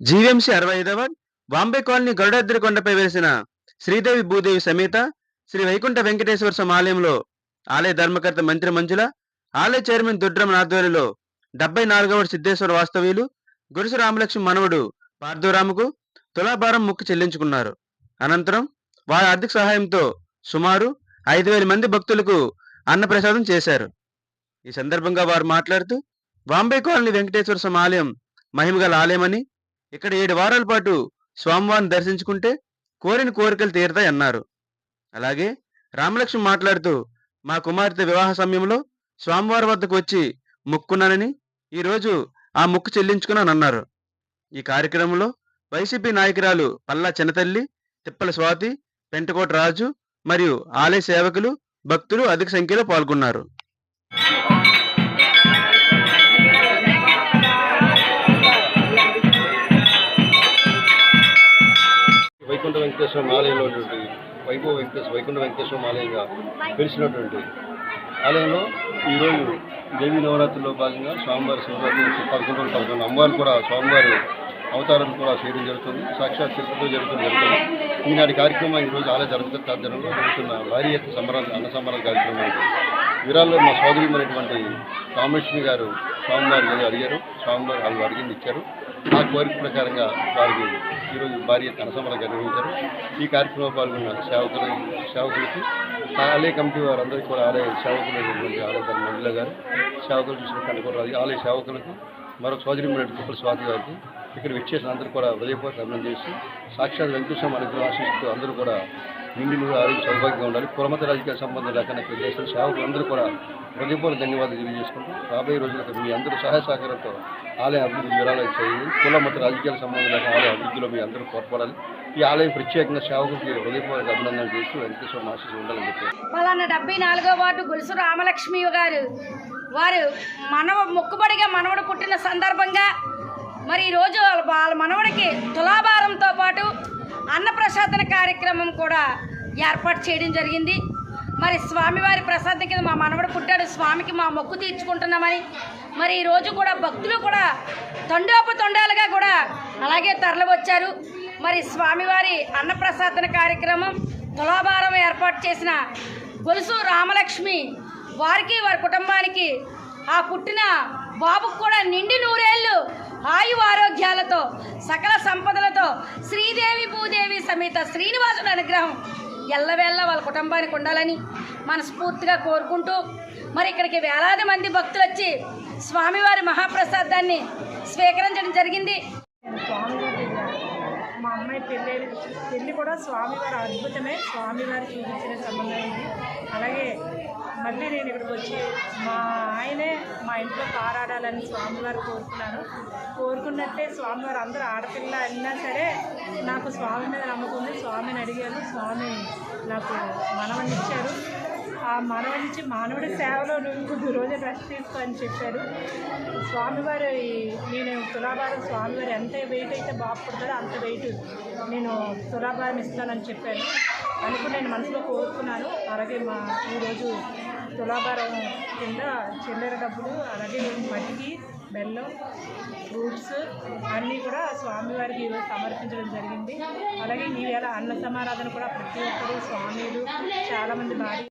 GVMC 65వ Bombay colony Garudadri కొండపై వెలిసిన శ్రీదేవి భూదేవి సమేత శ్రీ వైకుంఠ వెంకటేశ్వర స్వామి ఆలయంలో ఆలయ ధర్మకర్త మంత్రి మంజుల, ఆలయ చైర్మన్ దుడ్రమన్ ఆధ్వర్యంలో 74వ సిద్ధేశ్వర వాస్తవ్యులు గురుసు రామలక్ష్మి మనవడు పార్థురాముకు తులాభారం మొక్కు చెల్లించుకున్నారు. అనంతరం వారి ఆర్థిక సహాయంతో సుమారు 5,000 మంది భక్తులకు అన్నప్రసాదం చేశారు. ఈ సందర్భంగా వారు మాట్లాడుతూ బాంబే కాలనీ వెంకటేశ్వర స్వామి ఆలయం మహిమగల ఆలయమని, ఇక్కడ 7 వారాల పాటు స్వామివారిని దర్శించుకుంటే కోరిన కోరికలు తీరుతాయన్నారు. అలాగే రామలక్ష్మి మాట్లాడుతూ మా కుమార్తె వివాహ సమయంలో స్వామివారి వద్దకు వచ్చి మొక్కున్నానని, ఈరోజు ఆ మొక్కు చెల్లించుకున్నానన్నారు. ఈ కార్యక్రమంలో వైసీపీ నాయకురాలు పల్లా చిన్నతల్లి, తిప్పల స్వాతి, పెంటకోట రాజు మరియు ఆలయ సేవకులు, భక్తులు అధిక సంఖ్యలో పాల్గొన్నారు. వైకుంఠ వెంకటేశ్వర ఆలయంలో వైకుంఠ వెంకటేశ్వర ఆలయంగా పిలిచినటువంటి ఆలయంలో ఈరోజు దేవీ నవరాత్రిలో భాగంగా స్వామివారి శివరాత్రి 11 అమ్మవారు కూడా స్వామివారి అవతారం కూడా చేయడం జరుగుతుంది. సాక్షాత్ చిత్రంతో జరుగుతుంది. ఈనాటి కార్యక్రమం ఈరోజు ఆలయ ధర్మకర్త ఆధ్వర్యంలో జరుగుతున్న భారీ ఎత్తున అన్న సంబరాల కార్యక్రమం. వీరాల్లో మా సోదరిమైనటువంటి రామలక్ష్మి గారు స్వామివారి గారు అడిగారు, స్వామివారి వాళ్ళు అడిగింది ఇచ్చారు. ఆ కోరిక ప్రకారంగా వారికి ఈరోజు భారీ ఎత్తున అన్నసంబరాలు నిర్వహించారు. ఈ కార్యక్రమంలో పాల్గొన్న సేవకులకి ఆలయ కమిటీ వారందరికీ కూడా ఆలయ సేవకులైనటువంటి ఆలయ మండలి గారు, సేవకులు చూసిన కంటకూడదు ఆలయ సేవకులకు, మరొక సోదరిమైనటువంటి తిప్పల స్వాతి గారికి, ఇక్కడ విచ్చేసిన అందరూ కూడా హృదయపూర్వక అభినందన చేసి సాక్షాత్ వెంకటేశ్వర అనుగ్రహం ఆశిస్తూ అందరూ కూడా నిండులు ఆరోగ్య సౌభాగ్యంగా ఉండాలి. కులమత రాజకీయ సంబంధం లేకుండా ఇక్కడ చేసిన సేవకులందరూ కూడా హృదయపూర్వక ధన్యవాదాలు తెలియజేసుకుంటూ రాబోయే రోజులకు మీ అందరూ సహాయ సహకారంతో ఆలయ అభివృద్ధి వివరాలు చేయండి. కులమత రాజకీయాల సంబంధం లేక ఆలయ అభివృద్ధిలో మీ అందరూ తోడ్పడాలి. ఈ ఆలయం ప్రత్యేకంగా సేవకులకి హృదయపూర్వక అభినందనలు చేస్తూ వెంకటేశ్వర ఆశీస్సు ఉండాలని చెప్పారు. పలానా 74వ వార్డు గురుసు రామలక్ష్మి గారు వారు మొక్కుబడిగా మనవడు పుట్టిన సందర్భంగా మరి ఈరోజు వాళ్ళ మనవడికి తులాభారంతో పాటు అన్నప్రసాదన కార్యక్రమం కూడా ఏర్పాటు చేయడం జరిగింది. మరి స్వామివారి ప్రసాదం కింద మా మనవడు పుట్టాడు, స్వామికి మా మొక్కు తీర్చుకుంటున్నామని మరి ఈరోజు కూడా భక్తులు కూడా తొండాలుగా కూడా అలాగే తరలి వచ్చారు. మరి స్వామివారి అన్నప్రసాదన కార్యక్రమం తులాభారం ఏర్పాటు చేసిన గొలుసు రామలక్ష్మి వారికి వారి కుటుంబానికి ఆ పుట్టిన బాబుకు కూడా నిండి నూరేళ్ళు ఆయు ఆరోగ్యాలతో సకల సంపదలతో శ్రీదేవి భూదేవి సమేత శ్రీనివాసుల అనుగ్రహం ఎల్లవేళ్ళ వాళ్ళ కుటుంబానికి ఉండాలని మనస్ఫూర్తిగా కోరుకుంటూ మరి ఇక్కడికి వేలాది మంది భక్తులు వచ్చి స్వామివారి మహాప్రసాదాన్ని స్వీకరించడం జరిగింది. మా అమ్మాయి పెళ్ళి కూడా స్వామివారి అద్భుతమే, స్వామివారి చూపించిన సంబంధం ఇది. అలాగే మళ్ళీ నేను ఇక్కడికి వచ్చి మా ఆయనే మా ఇంట్లో పారాడాలని స్వామివారు కోరుకున్నట్టే స్వామివారు అందరూ ఆడపిల్ల అయినా సరే నాకు స్వామి మీద నమ్మకం ఉంది. స్వామిని అడిగాను, స్వామి నాకు మనవని ఇచ్చారు. ఆ మనవనిచ్చి మానవుడి సేవలో నువ్వు కొద్ది రోజులు రెస్ట్ తీసుకో అని చెప్పారు. స్వామివారి నేను తులాభారం స్వామివారి ఎంత వెయిట్ అయితే బాగుపడతాడో అంత వెయిట్ నేను తులాభారం ఇస్తానని చెప్పాను. అనుకుని నేను మనసులో కోరుకున్నాను. అలాగే ఈరోజు తులాభారం కింద చిల్లర డబ్బులు, అలాగే మట్టికి బెల్లం, ఫ్రూట్స్ అన్నీ కూడా స్వామివారికి ఈరోజు సమర్పించడం జరిగింది. అలాగే ఈవేళ అన్న సమారాధన కూడా ప్రతి ఒక్కరు స్వామిలు చాలామంది భారీ